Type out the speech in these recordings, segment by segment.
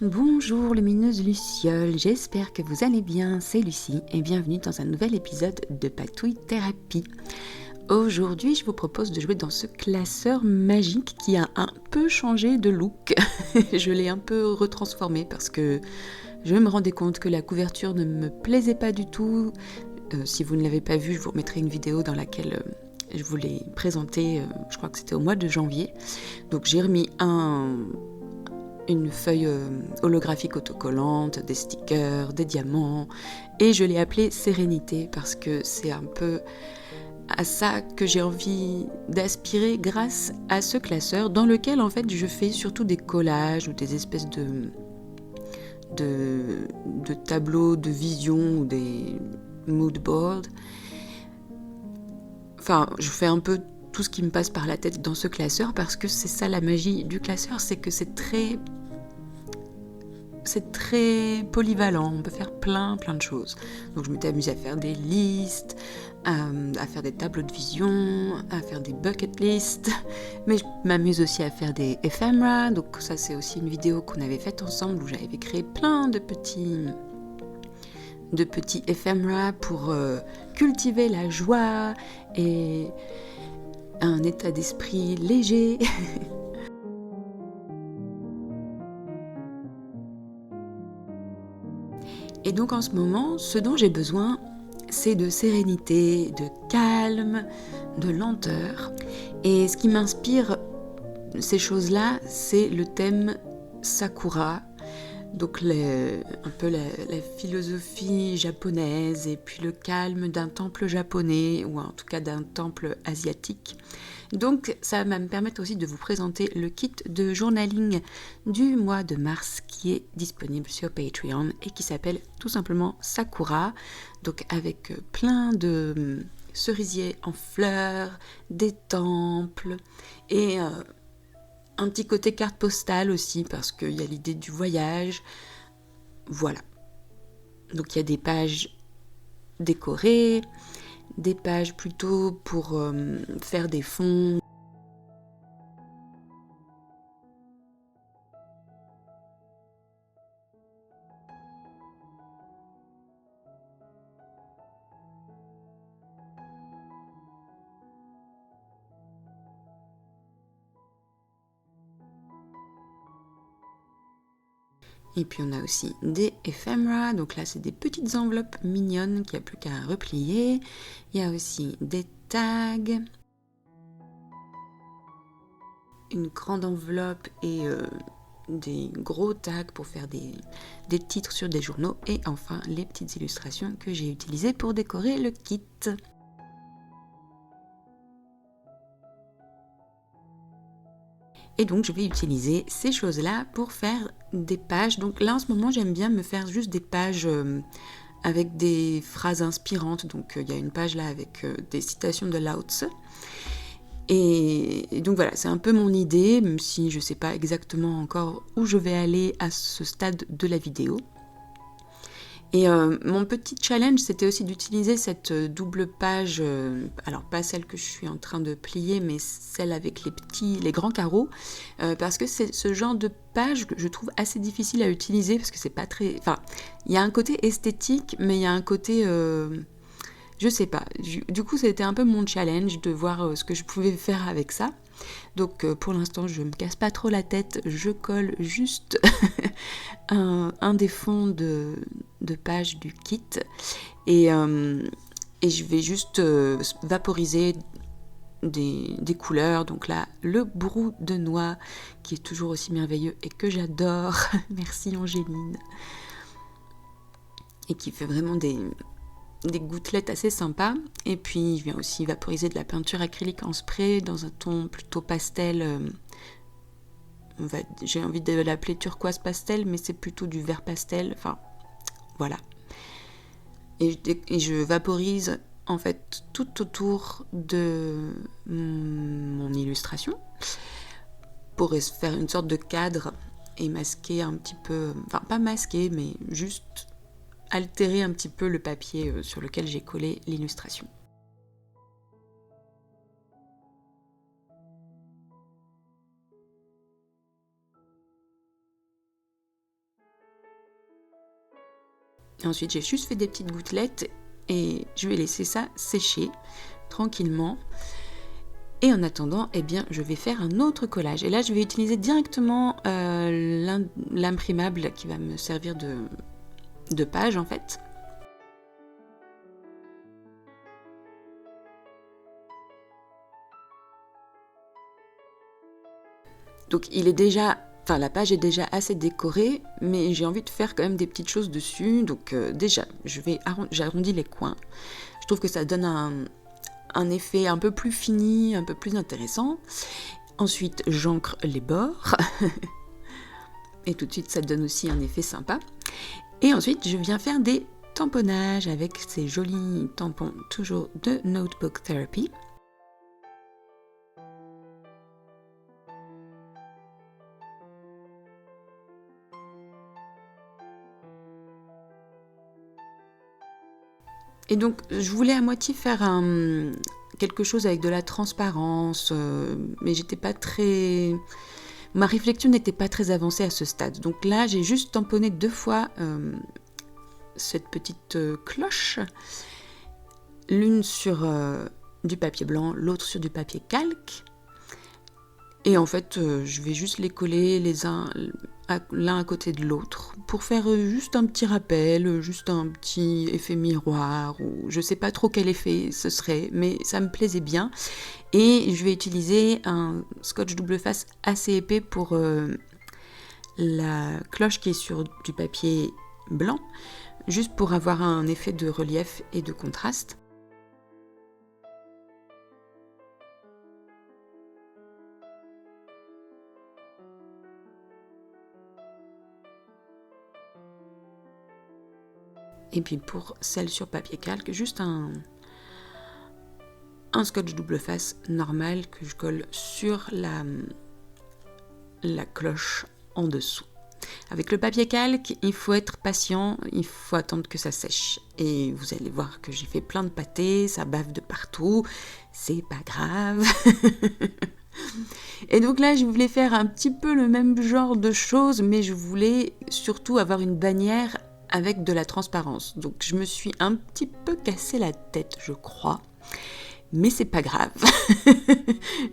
Bonjour lumineuse Luciole, j'espère que vous allez bien, c'est Lucie et bienvenue dans un nouvel épisode de Patouille Thérapie. Aujourd'hui je vous propose de jouer dans ce classeur magique qui a un peu changé de look. Je l'ai un peu retransformé parce que je me rendais compte que la couverture ne me plaisait pas du tout. Si vous ne l'avez pas vu, je vous remettrai une vidéo dans laquelle je vous l'ai présenté, je crois que c'était au mois de janvier. Donc j'ai remis une feuille holographique autocollante, des stickers, des diamants, et je l'ai appelée Sérénité parce que c'est un peu à ça que j'ai envie d'aspirer grâce à ce classeur dans lequel en fait je fais surtout des collages ou des espèces de tableaux de vision ou des mood boards. Enfin, je fais un peu tout ce qui me passe par la tête dans ce classeur parce que c'est ça la magie du classeur, c'est que c'est très polyvalent, on peut faire plein de choses. Donc je m'étais amusée à faire des listes, à faire des tableaux de vision, à faire des bucket lists, mais je m'amuse aussi à faire des ephemera, donc ça c'est aussi une vidéo qu'on avait faite ensemble où j'avais créé plein de petits ephemera pour cultiver la joie et un état d'esprit léger. Et donc en ce moment, ce dont j'ai besoin, c'est de sérénité, de calme, de lenteur. Et ce qui m'inspire ces choses-là, c'est le thème Sakura, donc un peu la philosophie japonaise et puis le calme d'un temple japonais ou en tout cas d'un temple asiatique. Donc ça va me permettre aussi de vous présenter le kit de journaling du mois de mars qui est disponible sur Patreon et qui s'appelle tout simplement Sakura, donc avec plein de cerisiers en fleurs, des temples et un petit côté carte postale aussi parce qu'il y a l'idée du voyage. Voilà. Donc il y a des pages décorées, des pages plutôt pour faire des fonds. Et puis on a aussi des ephemera, donc là c'est des petites enveloppes mignonnes qu'il n'y a plus qu'à replier. Il y a aussi des tags, une grande enveloppe et des gros tags pour faire des titres sur des journaux. Et enfin les petites illustrations que j'ai utilisées pour décorer le kit. Et donc je vais utiliser ces choses-là pour faire des pages. Donc là en ce moment j'aime bien me faire juste des pages avec des phrases inspirantes. Donc il y a une page là avec des citations de Lao Tse. Et donc voilà, c'est un peu mon idée, même si je ne sais pas exactement encore où je vais aller à ce stade de la vidéo. Et mon petit challenge, c'était aussi d'utiliser cette double page, alors pas celle que je suis en train de plier, mais celle avec les grands carreaux, parce que c'est ce genre de page que je trouve assez difficile à utiliser, parce que c'est pas très... Enfin, il y a un côté esthétique, mais il y a un côté... je sais pas. Du coup, c'était un peu mon challenge de voir ce que je pouvais faire avec ça. Donc pour l'instant, je me casse pas trop la tête, je colle juste un des fonds de page du kit et je vais juste vaporiser des couleurs. Donc là, le brou de noix qui est toujours aussi merveilleux et que j'adore. Merci Angéline. Et qui fait vraiment des gouttelettes assez sympas. Et puis je viens aussi vaporiser de la peinture acrylique en spray dans un ton plutôt pastel. J'ai envie de l'appeler turquoise pastel, mais c'est plutôt du vert pastel. Enfin, voilà. Et je vaporise en fait tout autour de mon illustration pour faire une sorte de cadre et masquer un petit peu, enfin pas masquer, mais juste altérer un petit peu le papier sur lequel j'ai collé l'illustration. Et ensuite, j'ai juste fait des petites gouttelettes et je vais laisser ça sécher tranquillement. Et en attendant, eh bien, je vais faire un autre collage. Et là, je vais utiliser directement l'imprimable qui va me servir de page, en fait. Donc, la page est déjà assez décorée, mais j'ai envie de faire quand même des petites choses dessus. Donc, déjà, j'arrondis les coins. Je trouve que ça donne un effet un peu plus fini, un peu plus intéressant. Ensuite, j'encre les bords. Et tout de suite, ça donne aussi un effet sympa. Et ensuite, je viens faire des tamponnages avec ces jolis tampons, toujours de Notebook Therapy. Et donc, je voulais à moitié faire quelque chose avec de la transparence, mais j'étais pas très... Ma réflexion n'était pas très avancée à ce stade. Donc là, j'ai juste tamponné 2 fois cette petite cloche, l'une sur du papier blanc, l'autre sur du papier calque. Et en fait, je vais juste les coller l'un à côté de l'autre pour faire juste un petit rappel, juste un petit effet miroir, ou je sais pas trop quel effet ce serait, mais ça me plaisait bien. Et je vais utiliser un scotch double face assez épais pour la cloche qui est sur du papier blanc, juste pour avoir un effet de relief et de contraste. Et puis pour celle sur papier calque, juste un scotch double face normal que je colle sur la cloche en dessous. Avec le papier calque, il faut être patient, il faut attendre que ça sèche. Et vous allez voir que j'ai fait plein de pâtés, ça bave de partout, c'est pas grave. Et donc là, je voulais faire un petit peu le même genre de choses, mais je voulais surtout avoir une bannière avec de la transparence. Donc je me suis un petit peu cassé la tête, je crois. Mais c'est pas grave.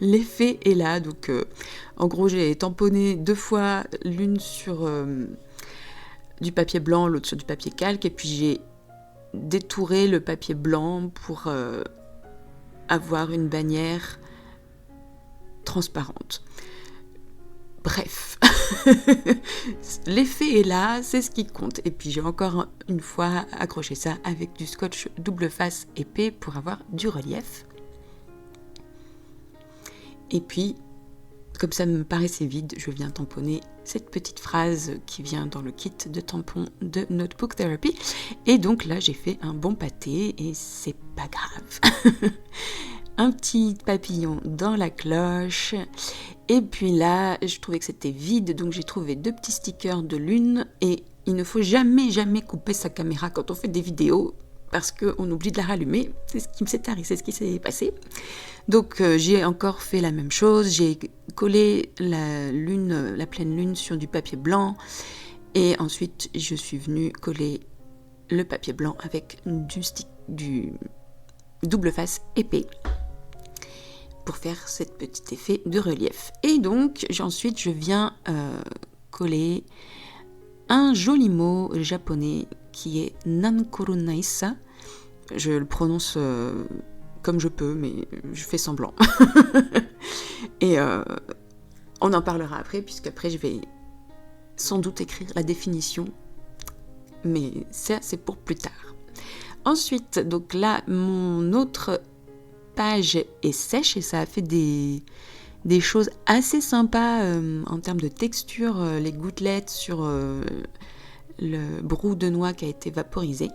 L'effet est là. Donc en gros, j'ai tamponné 2 fois, l'une sur du papier blanc, l'autre sur du papier calque. Et puis j'ai détouré le papier blanc pour avoir une bannière transparente. Bref, l'effet est là, c'est ce qui compte. Et puis j'ai encore une fois accroché ça avec du scotch double face épais pour avoir du relief. Et puis, comme ça me paraissait vide, je viens tamponner cette petite phrase qui vient dans le kit de tampons de Notebook Therapy. Et donc là, j'ai fait un bon pâté et c'est pas grave. Un petit papillon dans la cloche. Et puis là, je trouvais que c'était vide, donc j'ai trouvé 2 petits stickers de lune. Et il ne faut jamais couper sa caméra quand on fait des vidéos, parce qu'on oublie de la rallumer. C'est ce qui m'est arrivé, c'est ce qui s'est passé. Donc j'ai encore fait la même chose. J'ai collé la pleine lune sur du papier blanc. Et ensuite, je suis venue coller le papier blanc avec du double face épais, pour faire ce petit effet de relief. Et donc, ensuite, je viens coller un joli mot japonais qui est Nankorunaisa. Je le prononce comme je peux, mais je fais semblant. Et on en parlera après, puisqu'après, je vais sans doute écrire la définition. Mais ça, c'est pour plus tard. Ensuite, donc là, mon autre page est sèche et ça a fait des choses assez sympas en termes de texture, les gouttelettes sur le brou de noix qui a été vaporisé.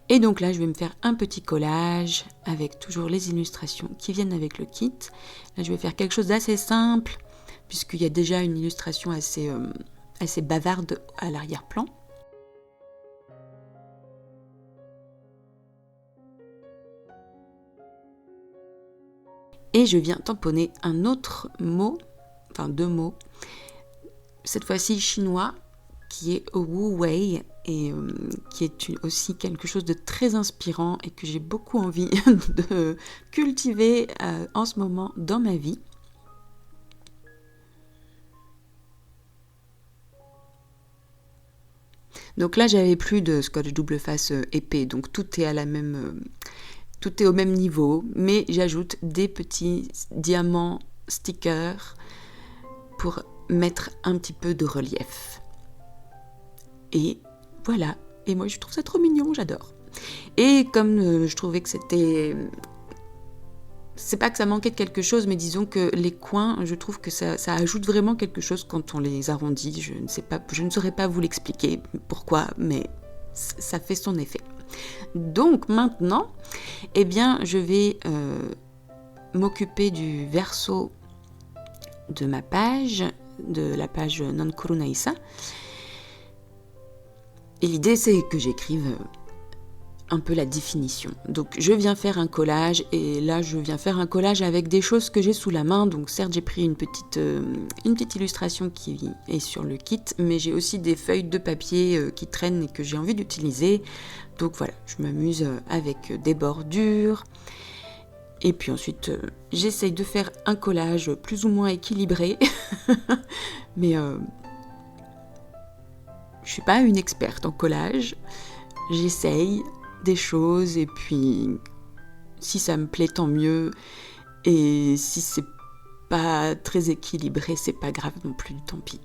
Et donc là, je vais me faire un petit collage avec toujours les illustrations qui viennent avec le kit. Là, je vais faire quelque chose d'assez simple puisqu'il y a déjà une illustration assez bavarde à l'arrière-plan. Et je viens tamponner un autre mot, enfin 2 mots, cette fois-ci chinois, qui est Wu Wei. et qui est aussi quelque chose de très inspirant et que j'ai beaucoup envie de cultiver en ce moment dans ma vie. Donc là, j'avais plus de scotch double face épais, donc tout est au même niveau, mais j'ajoute des petits diamants stickers pour mettre un petit peu de relief. Et voilà, et moi je trouve ça trop mignon, j'adore. Et comme je trouvais que c'est pas que ça manquait de quelque chose, mais disons que les coins, je trouve que ça ajoute vraiment quelque chose quand on les arrondit. Je ne saurais pas vous l'expliquer pourquoi, mais ça fait son effet. Donc maintenant, eh bien, je vais m'occuper du verso de ma page, de la page Nankuru Naisa. Et l'idée, c'est que j'écrive un peu la définition. Donc je viens faire un collage, et là je viens faire un collage avec des choses que j'ai sous la main. Donc certes j'ai pris une petite illustration qui est sur le kit, mais j'ai aussi des feuilles de papier qui traînent et que j'ai envie d'utiliser. Donc voilà, je m'amuse avec des bordures. Et puis ensuite, j'essaye de faire un collage plus ou moins équilibré. Mais je suis pas une experte en collage. J'essaye des choses et puis si ça me plaît, tant mieux. Et si c'est pas très équilibré, c'est pas grave non plus, tant pis.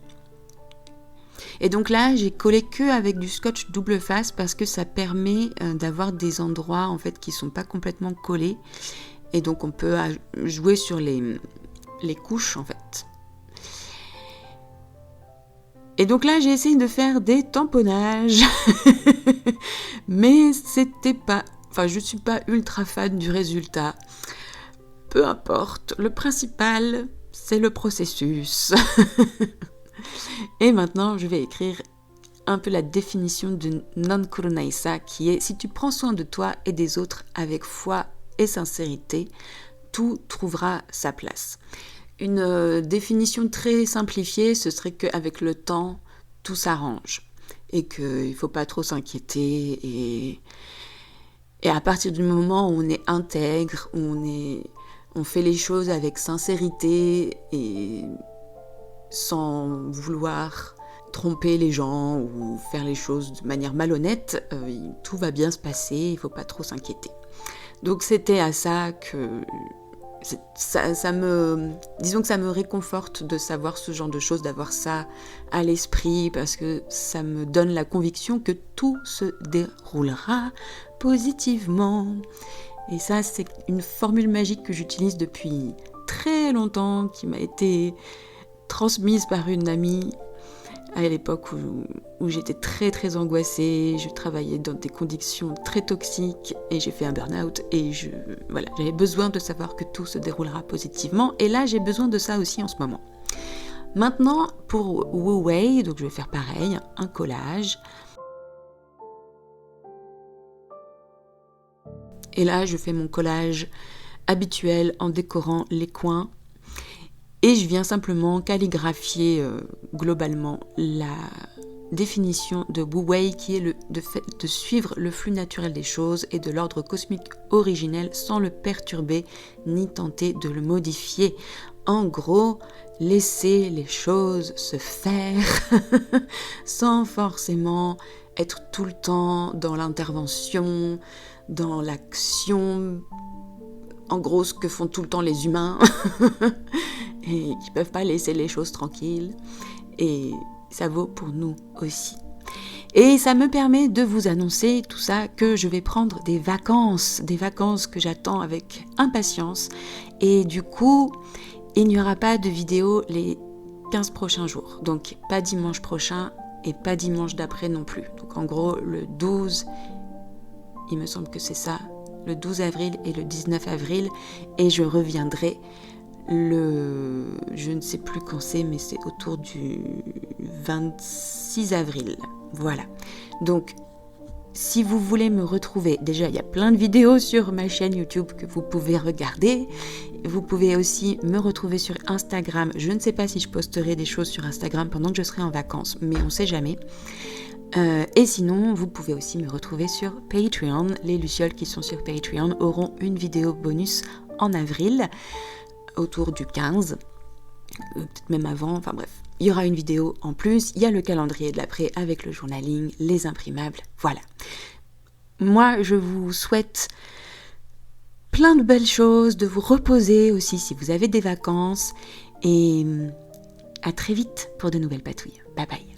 Et donc là, j'ai collé que avec du scotch double face parce que ça permet d'avoir des endroits en fait qui sont pas complètement collés. Et donc on peut jouer sur les couches en fait. Et donc là, j'ai essayé de faire des tamponnages. Mais c'était pas... Enfin, je suis pas ultra fan du résultat. Peu importe. Le principal, c'est le processus. Et maintenant, je vais écrire un peu la définition de Nankuru Naisa, qui est: si tu prends soin de toi et des autres avec foi et sincérité, tout trouvera sa place. Une définition très simplifiée, ce serait qu'avec le temps, tout s'arrange et qu'il ne faut pas trop s'inquiéter. Et à partir du moment où on est intègre, où on fait les choses avec sincérité et sans vouloir tromper les gens ou faire les choses de manière malhonnête, tout va bien se passer, il ne faut pas trop s'inquiéter. Donc c'était à ça que... disons que ça me réconforte de savoir ce genre de choses, d'avoir ça à l'esprit, parce que ça me donne la conviction que tout se déroulera positivement. Et ça, c'est une formule magique que j'utilise depuis très longtemps, qui m'a été transmise par une amie à l'époque où j'étais très très angoissée. Je travaillais dans des conditions très toxiques et j'ai fait un burn-out et j'avais besoin de savoir que tout se déroulera positivement, et là j'ai besoin de ça aussi en ce moment. Maintenant pour Wu Wei, donc je vais faire pareil, un collage. Et là je fais mon collage habituel en décorant les coins. Et je viens simplement calligraphier globalement la définition de Wu Wei, qui est de suivre le flux naturel des choses et de l'ordre cosmique originel sans le perturber ni tenter de le modifier. En gros, laisser les choses se faire sans forcément être tout le temps dans l'intervention, dans l'action. En gros, ce que font tout le temps les humains et qui peuvent pas laisser les choses tranquilles. Et ça vaut pour nous aussi. Et ça me permet de vous annoncer tout ça, que je vais prendre des vacances que j'attends avec impatience. Et du coup, il n'y aura pas de vidéo les 15 prochains jours. Donc pas dimanche prochain et pas dimanche d'après non plus. Donc en gros, le 12, il me semble que c'est ça, le 12 avril et le 19 avril, et je reviendrai je ne sais plus quand c'est, mais c'est autour du 26 avril. Voilà. Donc, si vous voulez me retrouver, déjà il y a plein de vidéos sur ma chaîne YouTube que vous pouvez regarder. Vous pouvez aussi me retrouver sur Instagram. Je ne sais pas si je posterai des choses sur Instagram pendant que je serai en vacances, mais on ne sait jamais. Et sinon, vous pouvez aussi me retrouver sur Patreon. Les lucioles qui sont sur Patreon auront une vidéo bonus en avril, autour du 15, peut-être même avant, enfin bref. Il y aura une vidéo en plus, il y a le calendrier de l'après avec le journaling, les imprimables, voilà. Moi, je vous souhaite plein de belles choses, de vous reposer aussi si vous avez des vacances, et à très vite pour de nouvelles patouilles. Bye bye.